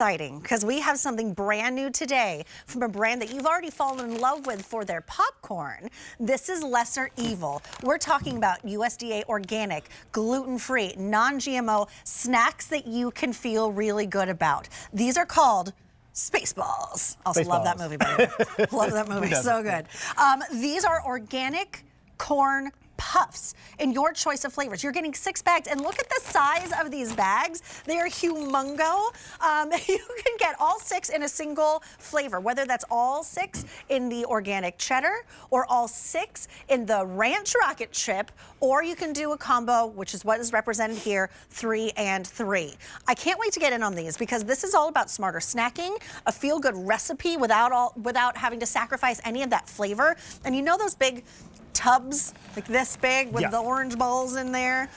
Exciting because we have something brand new today from a brand that you've already fallen in love with for their popcorn. This is Lesser Evil. We're talking about USDA organic, gluten-free, non-GMO snacks that you can feel really good about. These are called Spaceballs. Also love that movie, by the way. Love that movie, so good. These are organic corn puffs in your choice of flavors. You're getting 6 bags, and look at the size of these bags. They are humongo. You can get all 6 in a single flavor, whether that's all 6 in the organic cheddar or all 6 in the ranch rocket chip, or you can do a combo, which is what is represented here, 3 and 3. I can't wait to get in on these because this is all about smarter snacking, a feel-good recipe without having to sacrifice any of that flavor. And you know those big tubs like this big with the orange balls in there?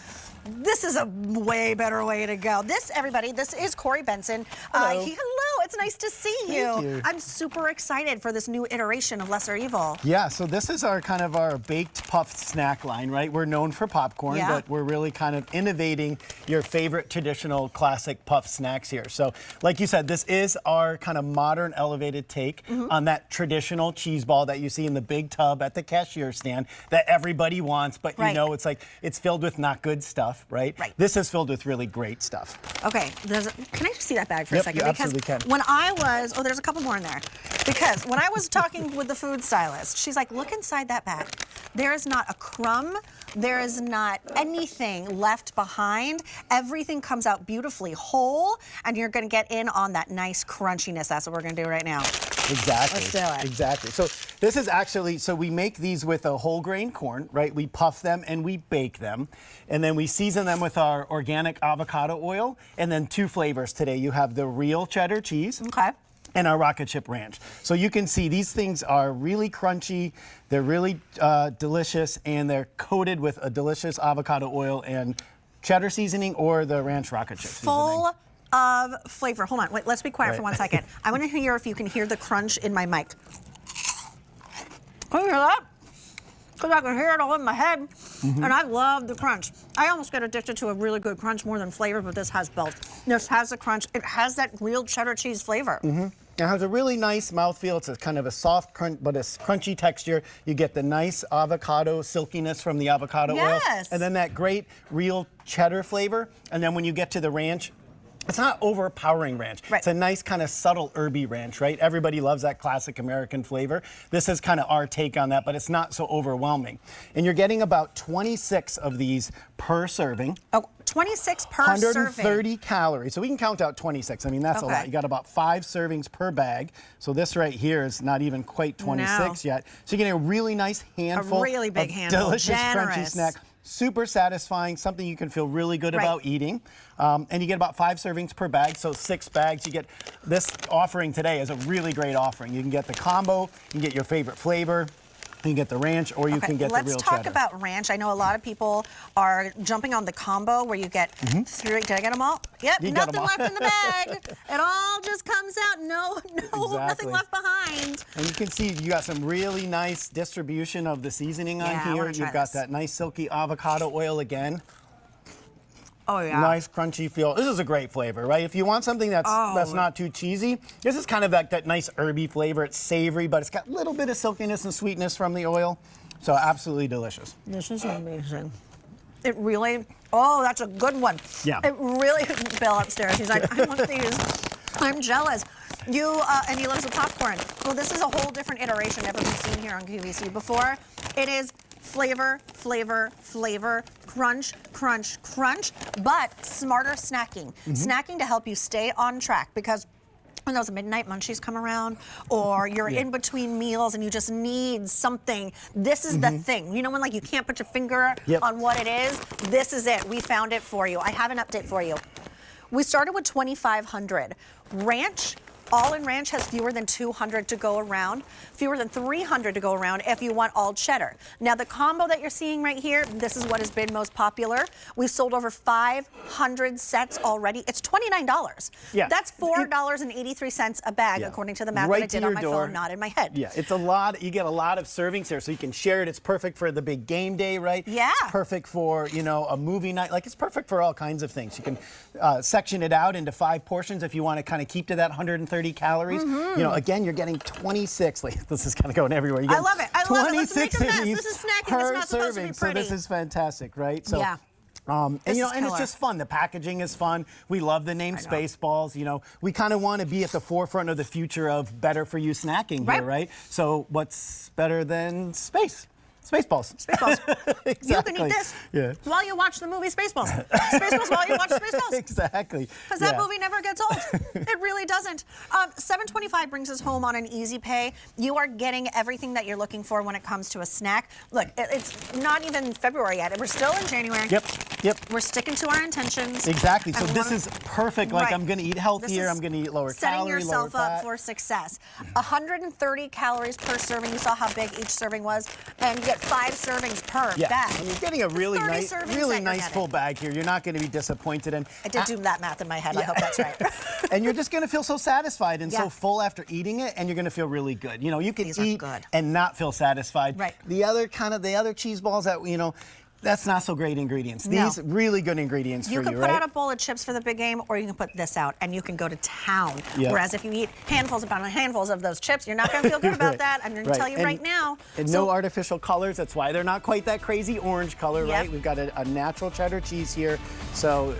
This is a way better way to go. This, everybody, this is Corey Benson. Hello. Hello, it's nice to see you. Thank you. I'm super excited for this new iteration of Lesser Evil. Yeah, so this is our kind of our baked puffed snack line, right? We're known for popcorn, but we're really kind of innovating your favorite traditional classic puff snacks here. So like you said, this is our kind of modern elevated take on that traditional cheese ball that you see in the big tub at the cashier stand that everybody wants, but you know, it's like, it's filled with not good stuff. Right? This is filled with really great stuff. Okay, can I just see that bag for a second? You because absolutely can. when I was, there's a couple more in there. Because when I was talking with the food stylist, she's like, look inside that bag. There is not a crumb. There is not anything left behind. Everything comes out beautifully whole, and you're gonna get in on that nice crunchiness. That's what we're gonna do right now. Exactly. Let's do it. Exactly. So this is actually, so we make these with a whole grain corn, right? We puff them and we bake them. And then we season them with our organic avocado oil. And then 2 flavors today. You have the real cheddar cheese. And our rocket chip ranch. So you can see these things are really crunchy, they're really delicious, and they're coated with a delicious avocado oil and cheddar seasoning or the ranch rocket chip seasoning. Full of flavor. Hold on, wait, let's be quiet for 1 second. I want to hear if you can hear the crunch in my mic. Can you hear that? Because I can hear it all in my head, and I love the crunch. I almost get addicted to a really good crunch more than flavor, but this has both. This has the crunch. It has that real cheddar cheese flavor. It has a really nice mouthfeel. It's a kind of a soft crunch, but a crunchy texture. You get the nice avocado silkiness from the avocado oil, and then that great real cheddar flavor. And then when you get to the ranch, it's not overpowering ranch. It's a nice kind of subtle herby ranch, right? Everybody loves that classic American flavor. This is kind of our take on that, but it's not so overwhelming. And you're getting about 26 of these per serving. Oh, 26 per 130 serving. calories. So we can count out 26. I mean, that's a lot. You got about 5 servings per bag. So this right here is not even quite 26 yet. So you're getting a really nice handful. A really big handful. Delicious, crunchy snack. Super satisfying, something you can feel really good about eating. And you get about 5 servings per bag, so 6 bags. You get this offering today is a really great offering. You can get the combo, you can get your favorite flavor, you can get the ranch, or you can get the real cheddar. Let's talk about ranch. I know a lot of people are jumping on the combo where you get 3. Did I get them all? Yep, nothing left in the bag. It all just comes out. No, nothing left behind. And you can see you got some really nice distribution of the seasoning on here. You've got that nice silky avocado oil again. Oh yeah. Nice crunchy feel. This is a great flavor, right? If you want something that's not too cheesy, this is kind of that nice herby flavor. It's savory, but it's got a little bit of silkiness and sweetness from the oil. So absolutely delicious. This is amazing. It really, that's a good one. Yeah. It really, Bill upstairs, he's like, I want these. I'm jealous. And he loves the popcorn. Well, this is a whole different iteration never been seen here on QVC before. It is flavor, flavor, flavor, crunch, crunch, crunch, but smarter snacking. Snacking to help you stay on track, because when those midnight munchies come around, or you're in between meals and you just need something, this is the thing. You know when like you can't put your finger on what it is? This is it. We found it for you. I have an update for you. We started with 2,500. Ranch All-in ranch has fewer than 200 to go around, fewer than 300 to go around if you want all cheddar. Now the combo that you're seeing right here, this is what has been most popular. We've sold over 500 sets already. It's $29. Yeah. That's $4.83 a bag, according to the math that I did on my phone, not in my head. Yeah, it's a lot. You get a lot of servings here, so you can share it. It's perfect for the big game day, right? Yeah. It's perfect for, you know, a movie night. Like, it's perfect for all kinds of things. You can section it out into 5 portions if you want to kind of keep to that 130 calories. You know, again, you're getting 26. Like, this is kind of going everywhere. I love it. I love it. Let's make a mess. This is snacking. It's not supposed to be pretty. So this is fantastic, right? So, yeah. And you know, and it's just fun. The packaging is fun. We love the name Spaceballs. You know, we kind of want to be at the forefront of the future of better for you snacking here, right? So what's better than space? Spaceballs. Spaceballs. Exactly. You can eat this while you watch the movie Spaceballs. Spaceballs while you watch Spaceballs. Exactly. Because that movie never gets old. It really doesn't. $7.25 brings us home on an easy pay. You are getting everything that you're looking for when it comes to a snack. Look, it's not even February yet. We're still in January. Yep. We're sticking to our intentions. Exactly. So this is perfect. Like, I'm going to eat healthier. I'm going to eat lower setting calorie, yourself lower up fat. for success. 130 calories per serving. You saw how big each serving was. And you get 5 servings per bag. And you're getting a really nice full getting. bag here. You're not going to be disappointed. And I did do that math in my head. I hope that's right. And you're just going to feel so satisfied and so full after eating it, and you're going to feel really good. You know, you can eat and not feel satisfied. Right. The other cheese balls that, you know, that's not so great ingredients. These really good ingredients for you, right? You can put out a bowl of chips for the big game, or you can put this out and you can go to town. Whereas if you eat handfuls upon handfuls of those chips, you're not going to feel good about that. I'm going to tell you right now. And no artificial colors. That's why they're not quite that crazy orange color, right? We've got a natural cheddar cheese here. So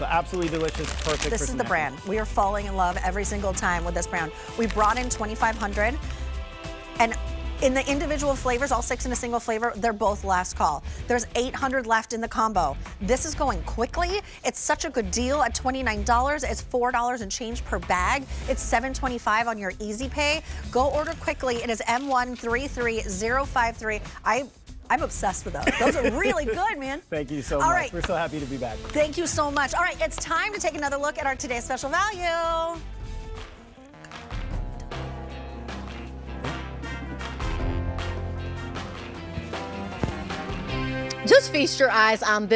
absolutely delicious, perfect. This is the brand. We are falling in love every single time with this brand. We brought in 2,500, and in the individual flavors, all 6 in a single flavor, they're both last call. There's 800 left in the combo. This is going quickly. It's such a good deal at $29. It's $4 and change per bag. It's $7.25 on your Easy Pay. Go order quickly. It is M133053. I'm obsessed with those. Those are really good, man. Thank you so much. Right. We're so happy to be back. Thank you so much. All right, it's time to take another look at our today's special value. Just feast your eyes on this.